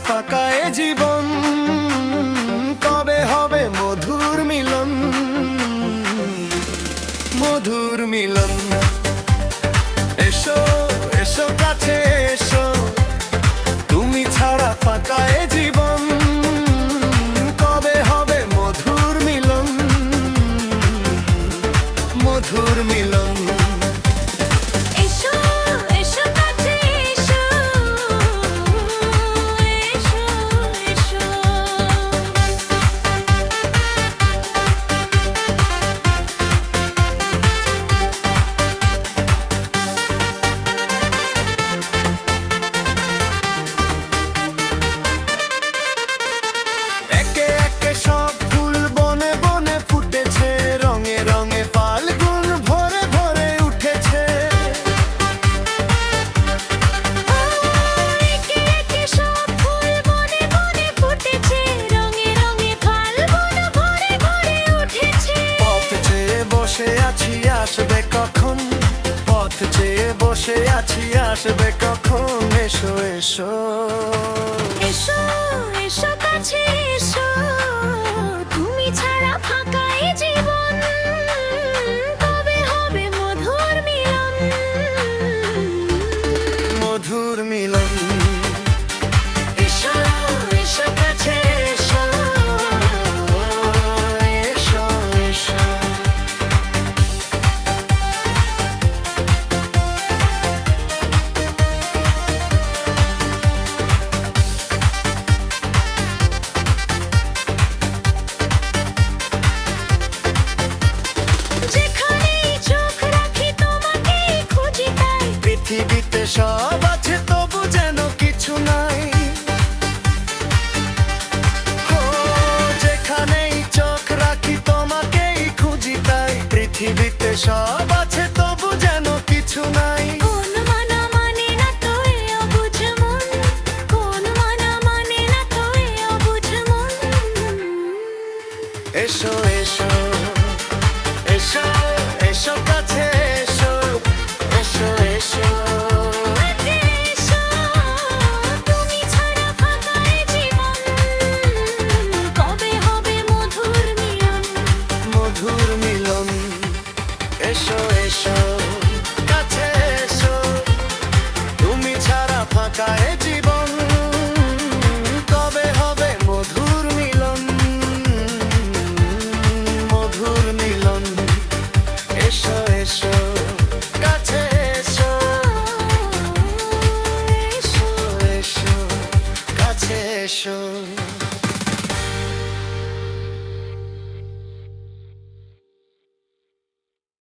ফাঁকা এ জীবন, কবে হবে মধুর মিলন, মধুর মিলন। এসো এসো কাছে এসো, তুমি ছাড়া ফাঁকা এ জীবন, কবে হবে মধুর মিলন, মধুর মিলন। আসবে কখন, পথ চেয়ে বসে আছি, আসবে কখন। এসো এসো এসো এসো কাছে এসো, তুমি ছাড়া ফাঁকা এ জীবন, কবে হবে মধুর মিলন, মধুর মিলন। এসো এসো কাছে এসো, এসো এসো। পৃথিবীতে সব আছে তবু যেন কিছু নাই, যেখানেই চোখ রাখি তোমাকেই খুঁজি তাই। পৃথিবীতে সব আছে তবু যেন কিছু নাই। কোন মানা মানে না তো এ অবুঝ মন, কোন মানা মানে না তো এ অবুঝ মন। এসো এসো এসো এসো কাছে এসো, এসো এসো। তুমি ছাড়া ফাঁকা এ জীবন, কবে হবে মধুর মিলন, মধুর মিলন। এসো এসো কাছে এসো, তুমি ছাড়া ফাঁকা এ জীবন, কবে হবে মধুর মিলন, মধুর মিলন। এসো এসো কাছে এসো, এসো এসো কাছে এসো।